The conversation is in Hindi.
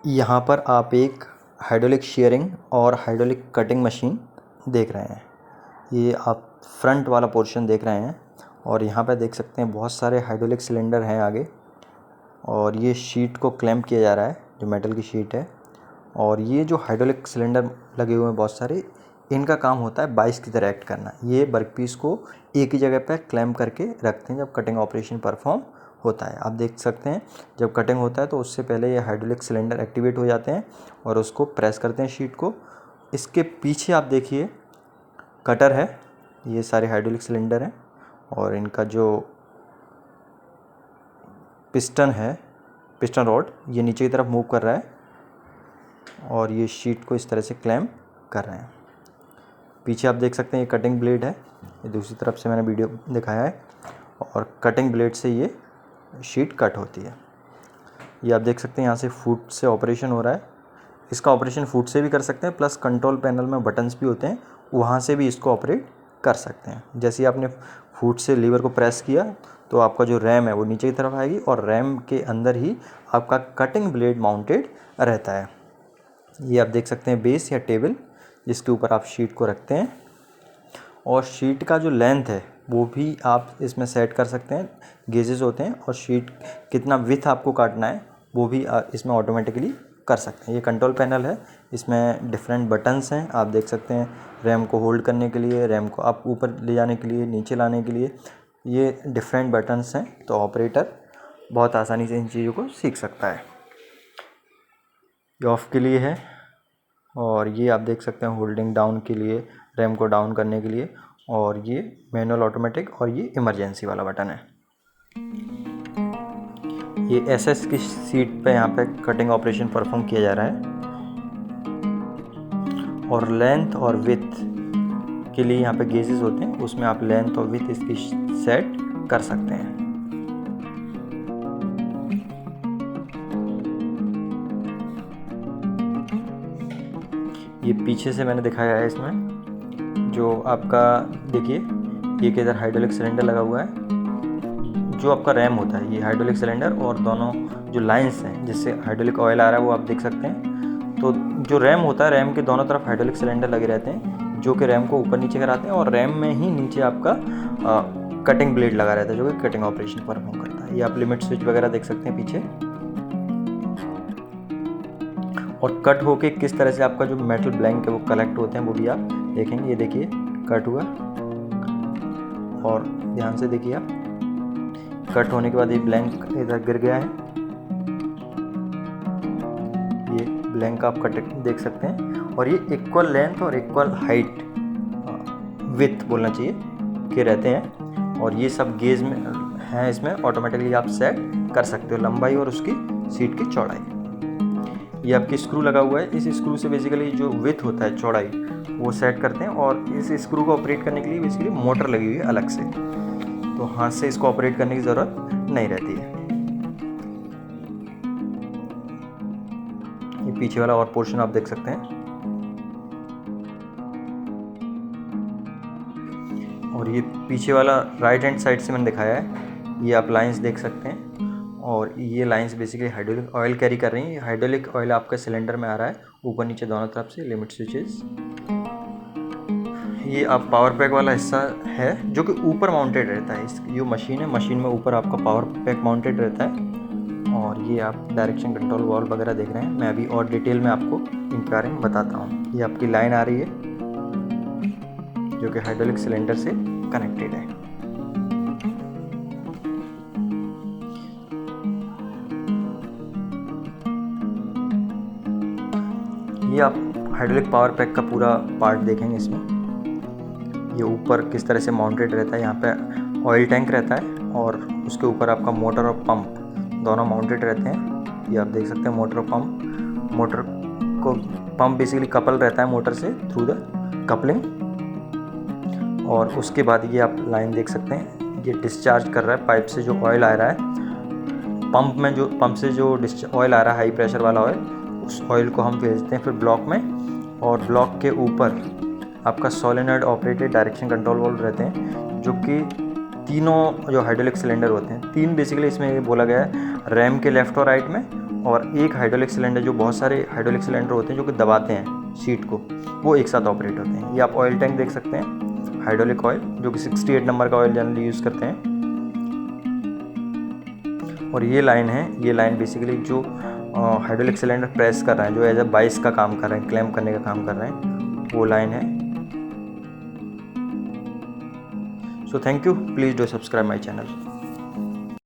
यहाँ पर आप एक हाइड्रोलिक शेयरिंग और हाइड्रोलिक कटिंग मशीन देख रहे हैं। ये आप फ्रंट वाला पोर्शन देख रहे हैं और यहाँ पे देख सकते हैं बहुत सारे हाइड्रोलिक सिलेंडर हैं आगे, और ये शीट को क्लैंप किया जा रहा है जो मेटल की शीट है। और ये जो हाइड्रोलिक सिलेंडर लगे हुए हैं बहुत सारे, इनका काम होता है बाइस की तरह एक्ट करना। ये वर्कपीस को एक ही जगह पर क्लैंप करके रखते हैं जब कटिंग ऑपरेशन परफॉर्म होता है। आप देख सकते हैं जब कटिंग होता है तो उससे पहले ये हाइड्रोलिक सिलेंडर एक्टिवेट हो जाते हैं और उसको प्रेस करते हैं शीट को। इसके पीछे आप देखिए कटर है, ये सारे हाइड्रोलिक सिलेंडर हैं और इनका जो पिस्टन है, पिस्टन रॉड, ये नीचे की तरफ मूव कर रहा है और ये शीट को इस तरह से क्लैंप कर रहे हैं। पीछे आप देख सकते हैं ये कटिंग ब्लेड है, ये दूसरी तरफ से मैंने वीडियो दिखाया है, और कटिंग ब्लेड से ये शीट कट होती है। ये आप देख सकते हैं यहाँ से फुट से ऑपरेशन हो रहा है। इसका ऑपरेशन फुट से भी कर सकते हैं, प्लस कंट्रोल पैनल में बटन्स भी होते हैं, वहाँ से भी इसको ऑपरेट कर सकते हैं। जैसे ही आपने फुट से लीवर को प्रेस किया तो आपका जो रैम है वो नीचे की तरफ आएगी और रैम के अंदर ही आपका कटिंग ब्लेड माउंटेड रहता है। ये आप देख सकते हैं बेस या टेबल, जिसके ऊपर आप शीट को रखते हैं, और शीट का जो लेंथ है वो भी आप इसमें सेट कर सकते हैं। गेजेस होते हैं और शीट कितना विथ आपको काटना है वो भी इसमें ऑटोमेटिकली कर सकते हैं। ये कंट्रोल पैनल है, इसमें डिफरेंट बटन्स हैं, आप देख सकते हैं रैम को होल्ड करने के लिए, रैम को आप ऊपर ले जाने के लिए, नीचे लाने के लिए, ये डिफरेंट बटन्स हैं। तो ऑपरेटर बहुत आसानी से इन चीज़ों को सीख सकता है। ये ऑफ़ के लिए है, और ये आप देख सकते हैं होल्डिंग डाउन के लिए, रैम को डाउन करने के लिए, और ये मैनुअल ऑटोमेटिक, और ये इमरजेंसी वाला बटन है। ये एसएस की सीट पे यहाँ पे कटिंग ऑपरेशन परफॉर्म किया जा रहा है, और लेंथ और विथ के लिए यहाँ पे गेजेस होते हैं, उसमें आप लेंथ और विथ इसकी सेट कर सकते हैं। ये पीछे से मैंने दिखाया है, इसमें जो आपका देखिए एक इधर हाइड्रोलिक सिलेंडर लगा हुआ है, जो आपका रैम होता है, ये हाइड्रोलिक सिलेंडर और दोनों जो लाइंस हैं जिससे हाइड्रोलिक ऑयल आ रहा है वो आप देख सकते हैं। तो जो रैम होता है, रैम के दोनों तरफ हाइड्रोलिक सिलेंडर लगे रहते हैं जो कि रैम को ऊपर नीचे कराते हैं, और रैम में ही नीचे आपका कटिंग ब्लेड लगा रहता है जो कि कटिंग ऑपरेशन परफॉर्म करता है। ये आप लिमिट स्विच वगैरह देख सकते हैं पीछे, और कट होके किस तरह से आपका जो मेटल ब्लैंक है वो कलेक्ट होते हैं वो भी आप देखेंगे। ये देखिए कट हुआ, और ध्यान से देखिए आप, कट होने के बाद ये ब्लैंक इधर गिर गया है, ये ब्लैंक आप कट देख सकते हैं। और ये इक्वल लेंथ और इक्वल हाइट, विथ बोलना चाहिए, के रहते हैं, और ये सब गेज में हैं, इसमें ऑटोमेटिकली आप सेट कर सकते हो लंबाई और उसकी सीट की चौड़ाई। ये आपकी स्क्रू लगा हुआ है, इस स्क्रू से बेसिकली जो विथ होता है, चौड़ाई, वो सेट करते हैं, और इस स्क्रू को ऑपरेट करने के लिए बेसिकली मोटर लगी हुई है अलग से, तो हाथ से इसको ऑपरेट करने की ज़रूरत नहीं रहती है। ये पीछे वाला और पोर्शन आप देख सकते हैं, और ये पीछे वाला राइट हैंड साइड से मैंने दिखाया है, ये आप लाइंस देख सकते हैं, और ये lines basically hydraulic oil carry कर रही हैं। हाइड्रोलिक ऑयल आपके सिलेंडर में आ रहा है ऊपर नीचे दोनों तरफ से, लिमिट स्विचेस। ये आप पावर पैक वाला हिस्सा है जो कि ऊपर माउंटेड रहता है। इस जो मशीन है, मशीन में ऊपर आपका पावर पैक माउंटेड रहता है, और ये आप डायरेक्शन कंट्रोल वाल्व वगैरह देख रहे हैं। मैं अभी और डिटेल में आपको इनके बारे में बताता हूँ। ये आपकी लाइन आ रही है जो कि हाइड्रोलिक सिलेंडर से कनेक्टेड है। ये आप हाइड्रोलिक पावर पैक का पूरा पार्ट देखेंगे इसमें। ये ऊपर किस तरह से माउंटेड रहता है, यहाँ पे ऑयल टैंक रहता है और उसके ऊपर आपका मोटर और पंप दोनों माउंटेड रहते हैं। ये आप देख सकते हैं मोटर और पंप। मोटर को पंप बेसिकली कपल रहता है मोटर से थ्रू द कपलिंग, और उसके बाद ये आप लाइन देख सकते हैं, ये डिस्चार्ज कर रहा है पाइप से जो ऑयल आ रहा है। पंप से जो ऑयल आ रहा है, हाई प्रेशर वाला ऑयल, उस ऑयल को हम भेजते हैं फिर ब्लॉक में, और ब्लॉक के ऊपर आपका solenoid operated direction control valve रहते हैं जो कि तीनों जो हाइड्रोलिक सिलेंडर होते हैं, 3 बेसिकली इसमें ये बोला गया है, रैम के लेफ्ट और राइट में, और एक हाइड्रोलिक सिलेंडर, जो बहुत सारे हाइड्रोलिक सिलेंडर होते हैं जो कि दबाते हैं शीट को, वो एक साथ ऑपरेट होते हैं। ये आप ऑयल टैंक देख सकते हैं, हाइड्रोलिक ऑयल, जो कि 68 नंबर का ऑयल जनरली यूज़ करते हैं। और ये लाइन है, ये लाइन बेसिकली जो हाइड्रोलिक सिलेंडर प्रेस कर रहा है, जो एज अ बाइस का काम कर रहे हैं, क्लैम्प करने का काम कर रहे हैं, वो लाइन है। So thank you, please do subscribe my channel.